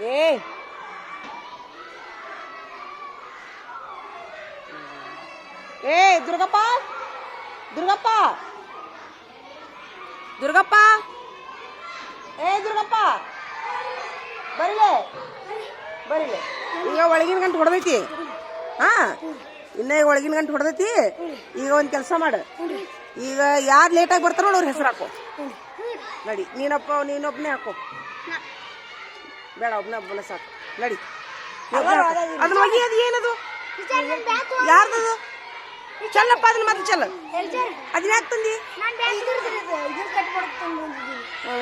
ಏ ಏ ದುರ್ಗಪ್ಪ ದುರ್ಗಪ್ಪ ದುರ್ಗಪ್ಪ ಏ ದುರ್ಗಪ್ಪ ಬರಿಲೆ ಬರಿಲೆ ಈಗ ಒಳಗಿನ ಗಂಟು ಹೊಡೆದೈತಿ ಹಾ ಇನ್ನ ಈಗ ಒಳಗಿನ ಗಂಟು ಹೊಡೆದೈತಿ ಈಗ ಒಂದು ಕೆಲಸ ಮಾಡು ಈಗ ಯಾರು ಲೇಟಾಗಿ ಬರ್ತಾರೋ ಅವ್ರ ಹೆಸರು ಹಾಕೋ ನಡಿ ನೀನೊಬ್ಬನೇ ಹಾಕೋ ಬೇಡ ಒಬ್ಬನ ಸಾಕು ನಡಿ ಅದನ್ನ ಹೋಗಿ ಅದು ಏನದು ಯಾರ್ದದು ಚಲ್ಲಪ್ಪ ಅದನ್ನ ಮತ್ತೆ ಚಲ್ಲ ಅದನ್ನ ಯಾಕೆ ತಂದಿ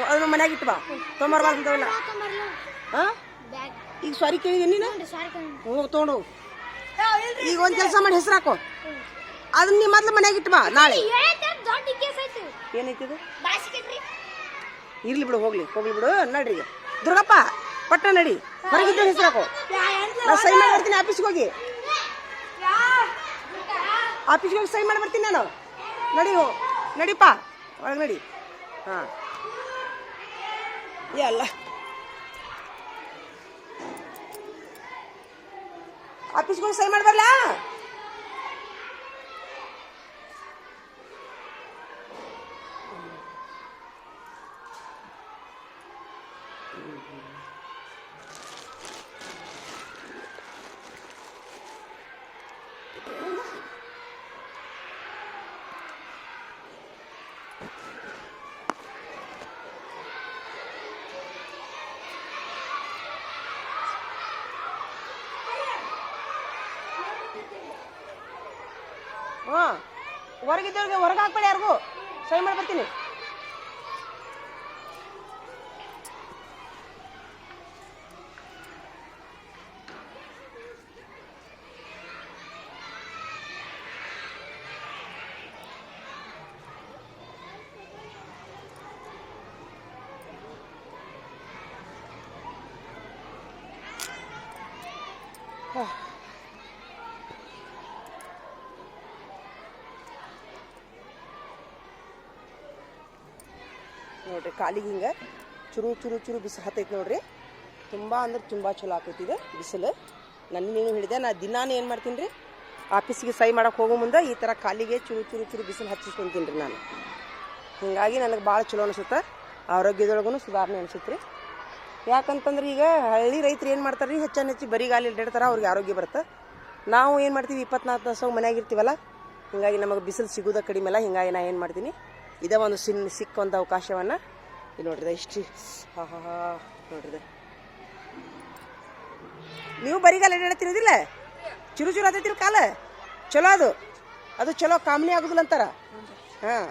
ಅದನ್ನ ಮನ್ಯಾಗ ಇಟ್ಟು ಬಾ ತೊಂಬರ್ಬಾರ್ದಂತವಲ್ಲ ಹಾ ಈಗ ಸಾರಿ ಕೇಳಿದೆ ನೀನು ಹೋಗಿ ತೊಗೊಂಡು ಈಗ ಒಂದು ಕೆಲಸ ಮಾಡಿ ಹೆಸರು ಹಾಕೋ ಅದನ್ನ ನೀ ಮೊದ್ಲು ಮನ್ಯಾಗ ಇಟ್ಟು ಬಾ ನಾಳೆ ಏನೈತಿದು ಇರ್ಲಿ ಬಿಡು ಹೋಗ್ಲಿ ಬಿಡು ನಡ್ರಿ ಈಗ ದುರ್ಗಪ್ಪ ಪಟ್ಟ ನಡಿ ಹೊರಗಿದ್ದು ಹೆಸರು ಹಾಕೋ ನಾ ಸೈ ಮಾಡಿ ಬರ್ತೀನಿ ಆಫೀಸ್ಗೆ ಹೋಗಿ ಸೈ ಮಾಡಿ ಬರ್ತೀನಿ ನಾನು ನಡಿಪ್ಪ ಒಳಗೆ ನಡಿ ಹಾಂ ಎಲ್ಲ ಆಫೀಸ್ಗೆ ಹೋಗಿ ಸೈ ಮಾಡಿ ಬರ್ಲಾ ಹಾಂ ಹೊರಗಿದ್ದವ್ರಿಗೆ ಹೊರಗೆ ಹಾಕ್ಬೇಡಿ ಯಾರಿಗೂ ಸೈ ಮಾಡಿ ಬರ್ತೀನಿ ನೋಡ್ರಿ ಕಾಲಿಗೆ ಹಿಂಗೆ ಚುರು ಬಿಸಿಲು ಹತ್ತೈತಿ ನೋಡ್ರಿ ತುಂಬ ಅಂದ್ರೆ ತುಂಬ ಚಲೋ ಆಕೈತಿ ಇದು ಬಿಸಿಲು ನೀನು ಹೇಳಿದೆ ನಾ ದಿನಾನು ಏನು ಮಾಡ್ತೀನಿ ರೀ ಆಫೀಸಿಗೆ ಸೈ ಮಾಡಕ್ಕೆ ಹೋಗೋ ಮುಂದೆ ಈ ಥರ ಕಾಲಿಗೆ ಚುರು ಬಿಸಿಲು ಹಚ್ಚಿಸ್ಕೊಂತೀನಿ ರೀ ನಾನು ಹೀಗಾಗಿ ನನಗೆ ಭಾಳ ಚಲೋ ಅನಿಸುತ್ತೆ ಆರೋಗ್ಯದೊಳಗೂ ಸುಧಾರಣೆ ಅನಿಸುತ್ತೆ ರೀ ಯಾಕಂತಂದ್ರೆ ಈಗ ಹಳ್ಳಿ ರೈತರು ಏನು ಮಾಡ್ತಾರೆ ರೀ ಹೆಚ್ಚು ಬರಿಗಾಲಿ ಅಡ್ಡಾಡ್ತಾರೆ ಅವ್ರಿಗೆ ಆರೋಗ್ಯ ಬರುತ್ತೆ ನಾವು ಏನು ಮಾಡ್ತೀವಿ 24 ತಾಸು ಮನೆಯಾಗಿರ್ತೀವಲ್ಲ ಹೀಗಾಗಿ ನಮಗೆ ಬಿಸಿಲು ಸಿಗೋದ ಕಡಿಮೆ ಅಲ್ಲ ಹೀಗಾಗಿ ನಾ ಏನು ಮಾಡ್ತೀನಿ ಇದೇ ಒಂದು ಸಿಕ್ಕ ಒಂದು ಅವಕಾಶವನ್ನು ಇದು ನೋಡ್ರಿದೆ ಇಷ್ಟು ನೋಡ್ರಿದೆ ನೀವು ಬರಿಗಾಲ ಅಡ್ಡಾಡ್ತಿರೋದಿಲ್ಲ ಚುರು ಹತ್ತೈತಿರಿ ಕಾಲ ಚಲೋ ಅದು ಚಲೋ ಕಾಮನಿ ಆಗೋದಿಲ್ಲ ಅಂತಾರ ಹಾಂ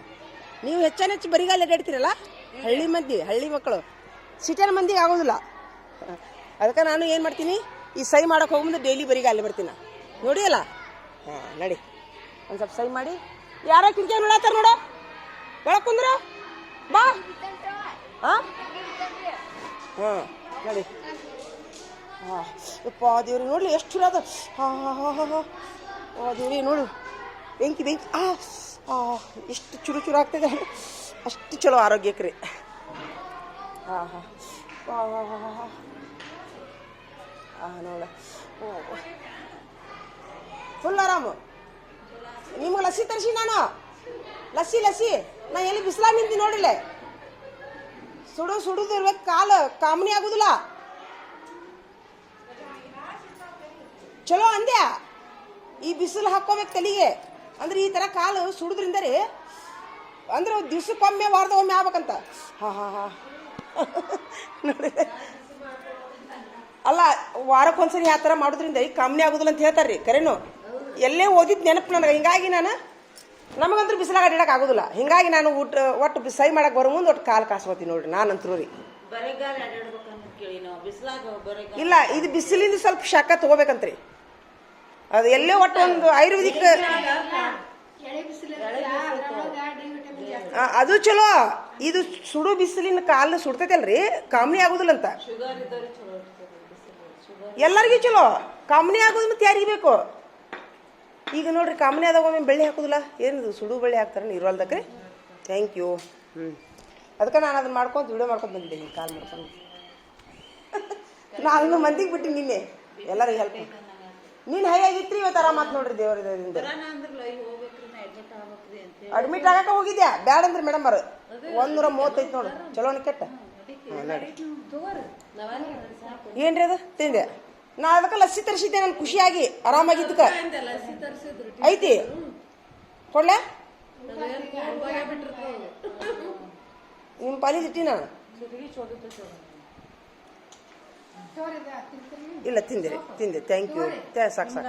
ನೀವು ಹೆಚ್ಚು ಬರಿಗಾಲ ಅಡ್ಡಾಡ್ತೀರಲ್ಲ ಹಳ್ಳಿ ಮಕ್ಕಳು ಸಿಟಿನ ಮಂದಿಗೆ ಆಗೋದಿಲ್ಲ ಅದಕ್ಕೆ ನಾನು ಏನು ಮಾಡ್ತೀನಿ ಈ ಸೈ ಮಾಡೋಕೆ ಹೋಗ್ಬಂದು ಡೈಲಿ ಬರಿಗಾಲ ಬರ್ತೀನಿ ನೋಡಿ ಅಲ್ಲ ಹಾಂ ನಡಿ ಒಂದು ಸ್ವಲ್ಪ ಸೈ ಮಾಡಿ ಯಾರೋ ಕಿಂಕೆ ನೋಡತ್ತಾರ ನೋಡೋ ಒಳಗೆ ಕುಂದ್ರ ಬಾ ಹಾಂ ನಡಿ ಹಾಂ ಯಪ್ಪ ದೇವ್ರಿ ನೋಡ್ಲಿ ಎಷ್ಟು ಚಲೋ ಅದ ದೇವ್ರಿ ನೋಡು ಬೆಂಕಿ ಎಷ್ಟು ಚುರು ಆಗ್ತದೆ ಅಷ್ಟು ಚಲೋ ಆರೋಗ್ಯಕ್ಕೆ ರೀ ಹಾಂ ನೋಡ ಫುಲ್ ಆರಾಮು ನಿಮ್ಗೆ ಲಸ್ಸಿ ತರಿಸಿ ನಾನು ಲಸ್ಸಿ ನಾ ಎಲ್ಲಿ ಬಿಸಿಲಾಗ ನಿಂತಿ ನೋಡಿಲ್ಲ ಸುಡುದು ಇರ್ಬೇಕು ಕಾಲು ಕಾಮನಿ ಆಗುದಿಲ್ಲ ಚಲೋ ಅಂದ್ಯಾ ಈ ಬಿಸಿಲು ಹಾಕೋಬೇಕು ತಲೆಗೆ ಅಂದ್ರೆ ಈ ಥರ ಕಾಲು ಸುಡುದ್ರಿಂದ ರೀ ಅಂದ್ರೆ ದಿವ್ಸಕ್ಕೊಮ್ಮೆ ವಾರದೊಮ್ಮೆ ಆಗ್ಬೇಕಂತ ಹಾಂ ನೋಡಿ ಅಲ್ಲ ವಾರಕ್ಕೊಂದ್ಸರಿ ಆ ಥರ ಮಾಡೋದ್ರಿಂದ ಈ ಕಾಮನಿ ಆಗೋದಿಲ್ಲ ಅಂತ ಹೇಳ್ತಾರೆ ರೀ ಕರೆನು ಎಲ್ಲೇ ಓದಿದ್ದು ನೆನಪು ನನಗೆ ಹಿಂಗಾಗಿ ನಮಗಂತೂ ಬಿಸಿಲಾಗ ಅಡ್ಡಾಡಕ್ಕೆ ಆಗೋದಿಲ್ಲ ಹಿಂಗಾಗಿ ನಾನು ಒಟ್ಟು ಸೈ ಮಾಡಕ್ಕೆ ಬರೋ ಮುಂದೆ ಒಟ್ಟು ಕಾಲು ಕಾಸ್ಕೋತೀನಿ ನೋಡ್ರಿ ನಾನಂತರೂ ರೀ ಇಲ್ಲ ಇದು ಬಿಸಿಲಿಂದ ಸ್ವಲ್ಪ ಶಾಖ ತಗೋಬೇಕಂತ್ರಿ ಅದು ಎಲ್ಲೇ ಒಟ್ಟು ಒಂದು ಆಯುರ್ವೇದಿಕ್ ಅದು ಚಲೋ ಇದು ಸುಡು ಬಿಸಿಲಿನ ಕಾಲು ಸುಡ್ತೈತಲ್ರಿ ಕಾಮನಿ ಆಗೋದಿಲ್ಲ ಅಂತ ಎಲ್ಲರಿಗೂ ಚಲೋ ಕಾಮನಿ ಆಗೋದು ಮತ್ತೆ ಯಾರಿಗೆ ಬೇಕು ಈಗ ನೋಡ್ರಿ ಕಾಮನಿ ಆದಾಗ ಒಮ್ಮೆ ಬೆಳ್ಳಿ ಹಾಕೋದಿಲ್ಲ ಏನಿದು ಸುಡು ಬೆಳ್ಳಿ ಹಾಕ್ತಾರೆ ನೀರೊಲ್ದಕ್ರಿ ಥ್ಯಾಂಕ್ ಯು ಅದಕ್ಕೆ ನಾನು ಅದನ್ನ ಮಾಡ್ಕೊಂಡು ವಿಡಿಯೋ ಮಾಡ್ಕೊಂಡು ಬಂದಿದ್ದೀನಿ ಕಾಲು ಮಾಡ್ಕೊಂಡು ನಾನು ಮಂದಿಗೆ ಬಿಟ್ಟು ನಿನ್ನೆ ಎಲ್ಲರಿಗೂ ಹೆಲ್ಪ್ ನೀನು ಹೈಯಾಗಿತ್ರಿ ಇವತ್ತು ಆರಾಮಾತ್ ನೋಡ್ರಿ ದೇವರಿಂದ ಅಡ್ಮಿಟ್ ಆಗಕ ಹೋಗಿದ್ಯಾ ಬ್ಯಾಡ ಅಂದ್ರಿ ಮೇಡಮ್ ಅವ್ರು 135 ನೋಡು ಚಲೋ ಕೆಟ್ಟ ಏನ್ರಿ ಅದು ತಿಂದೆ ನಾ ಅದಕ್ಕೆ ಲಸ್ಸಿ ತರಿಸಿದ್ದೆ ನನ್ ಖುಷಿಯಾಗಿ ಆರಾಮಾಗಿದ್ದಕ್ಕ ಐತಿ ಕೊಡ್ಲ ನಿಮ್ ಪಾಲಿಗೆ ಇಟ್ಟಿ ನಾನು ಇಲ್ಲ ತಿಂದೆ ಥ್ಯಾಂಕ್ ಯು ಸಾಕು ಸಾಕು